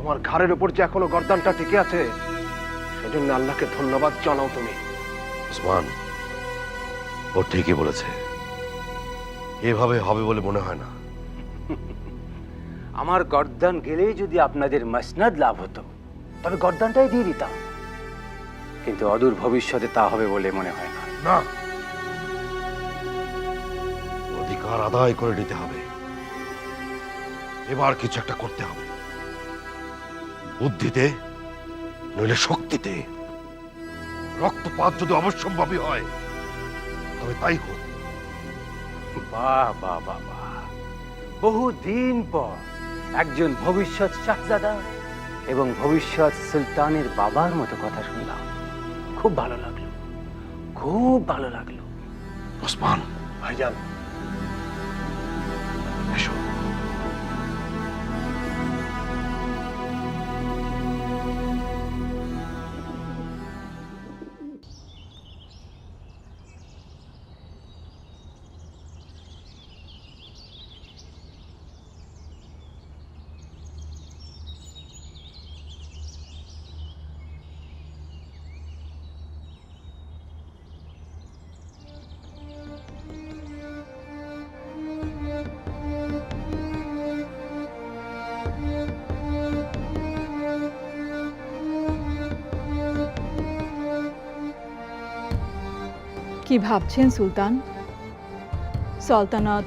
তোমার ঘাড়ের উপর যে এখনো গর্দানটা টিকে আছে, সেজন্য আল্লাহকে ধন্যবাদ জানাও তুমি। ওসমান, ও ঠিকই বলেছে, এভাবে হবে বলে মনে হয় না। আমার গর্দান গেলেই যদি আপনাদের মাসনাদ লাভ হতো, তবে গর্দানটাই দিয়ে দিতাম, কিন্তু অদূর ভবিষ্যতে তা হবে বলে মনে হয় না। না, অধিকার আদায় করে নিতে হবে। এবার কিছু একটা করতে হবে, বুদ্ধিতে নইলে শক্তিতে। রক্তপাত যদি অবশ্যম্ভাবী হয় তবে তাই হোক। বাহ বাহ বাহ বাহ, বহুদিন পর একজন ভবিষ্যৎ শাহজাদা এবং ভবিষ্যৎ সুলতানের বাবার মতো কথা শুনলাম। খুব ভালো লাগলো, খুব ভালো লাগলো। ওসমান, ভাইজান, এসো। কি ভাবছেন সুলতান? সালতানাত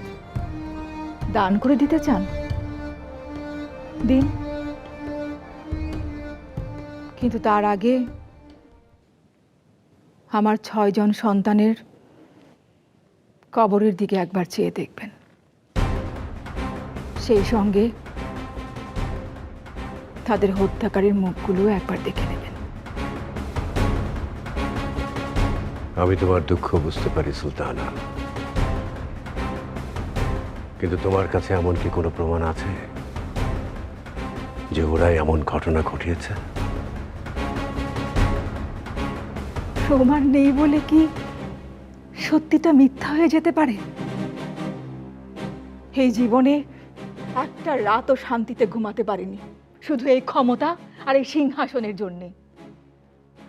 দান করে দিতে চান? দিন, কিন্তু তার আগে আমার 6 জন সন্তানের কবরের দিকে একবার চেয়ে দেখবেন, সেই সঙ্গে তাদের হত্যাকারীর মুখগুলো একবার দেখে নেবেন। আমি তোমার দুঃখ বুঝতে পারি সুলতানা, কিন্তু তোমার কাছে এমন কি কোনো প্রমাণ আছে যে ওরাই এমন ঘটনা ঘটিয়েছে? প্রমাণ নেই বলে কি সত্যিটা মিথ্যা হয়ে যেতে পারে? এই জীবনে একটা রাতও শান্তিতে ঘুমাতে পারিনি, শুধু এই ক্ষমতা আর এই সিংহাসনের জন্যে।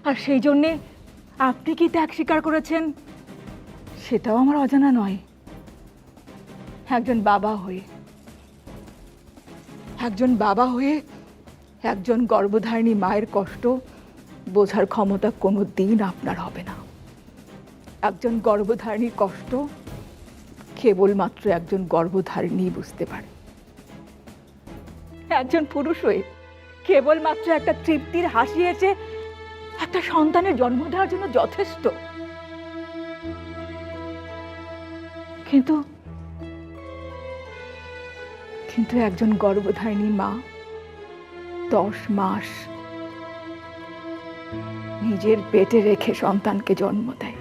আর সেই জন্যে আপনি কি ত্যাগ স্বীকার করেছেন সেটাও আমার অজানা নয়। একজন বাবা হয়ে একজন গর্ভধারিণী মায়ের কষ্ট বোঝার ক্ষমতা কোনো দিন আপনার হবে না। একজন গর্ভধারিণীর কষ্ট কেবলমাত্র একজন গর্ভধারিণী বুঝতে পারে। একজন পুরুষ হয়ে কেবলমাত্র একটা তৃপ্তির হাসি এসে একটা সন্তানের জন্ম দেওয়ার জন্য যথেষ্ট। কিন্তু কিন্তু একজন গর্ভধারিণী মা 10 মাস নিজের পেটে রেখে সন্তানকে জন্ম দেয়।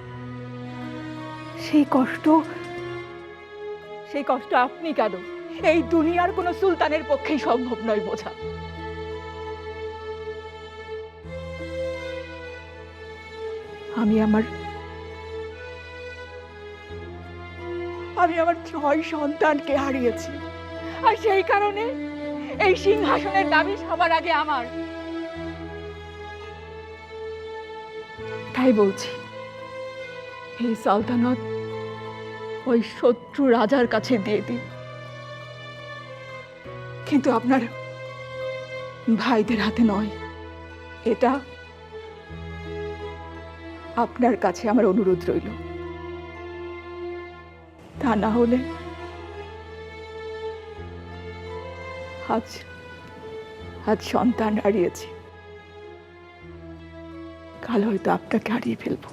সেই কষ্ট আপনি কেন, এই দুনিয়ার কোনো সুলতানের পক্ষেই সম্ভব নয় বোঝা। আমি আমার 6 সন্তানকে হারিয়েছি, আর সেই কারণে এই সিংহাসনের দাবি সবার আগে আমার। তাই বলছি, এই সালতানাত ওই শত্রু রাজার কাছে দিয়ে দিন, কিন্তু আপনার ভাইদের হাতে নয়। এটা আপনার কাছে আমার অনুরোধ রইল। তা না হলে আজ সন্তান হারিয়েছি, কাল হয়তো আপনাকে হারিয়ে ফেলব।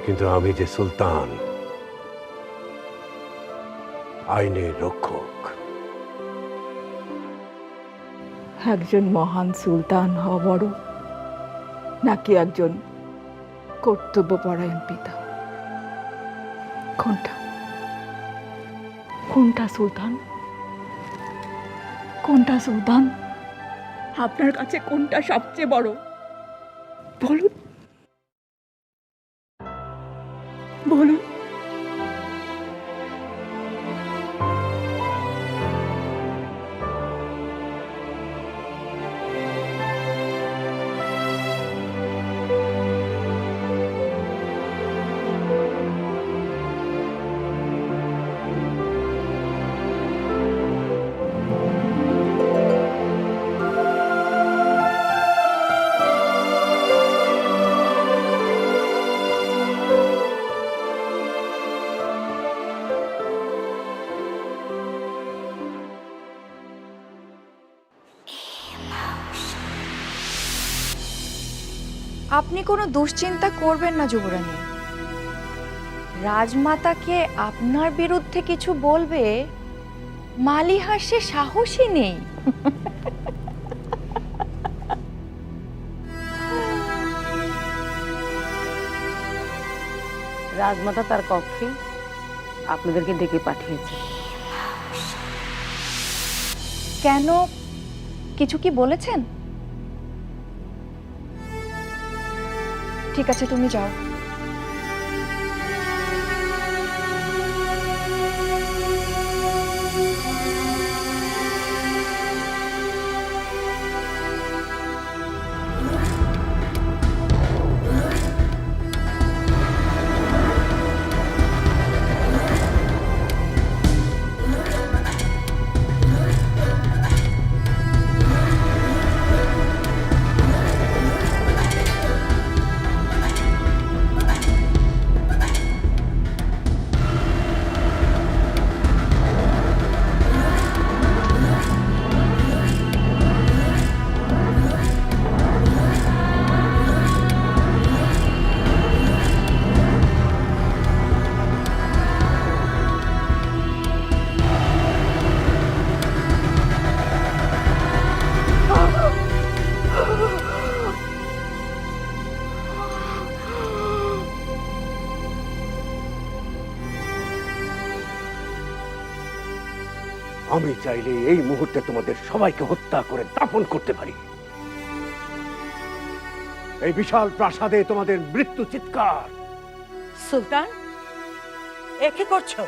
কিন্তু আমি যে সুলতান, আইনের রক্ষক। একজন মহান সুলতান হওয়া বড়, নাকি একজন কর্তব্যপরায়ণ পিতা? কোনটা সুলতান? কোনটা সুলতান? আপনার কাছে কোনটা সবচেয়ে বড় বলুন। বলুন। আপনি কোনো দুশ্চিন্তা করবেন না যুবরানী। রাজমাতাকে আপনার বিরুদ্ধে কিছু বলবে মালিহার সে সাহসই নেই। রাজমাতা তার কক্ষে আপনাদেরকে ডেকে পাঠিয়েছে। কেন, কিছু কি বলেছেন? ঠিক আছে, তুমি যাও। আমি চাইলে এই মুহূর্তে তোমাদের সবাইকে হত্যা করে দাফন করতে পারি। এই বিশাল প্রাসাদে তোমাদের মৃত্যু চিৎকার। সুলতান, এ কি করছো?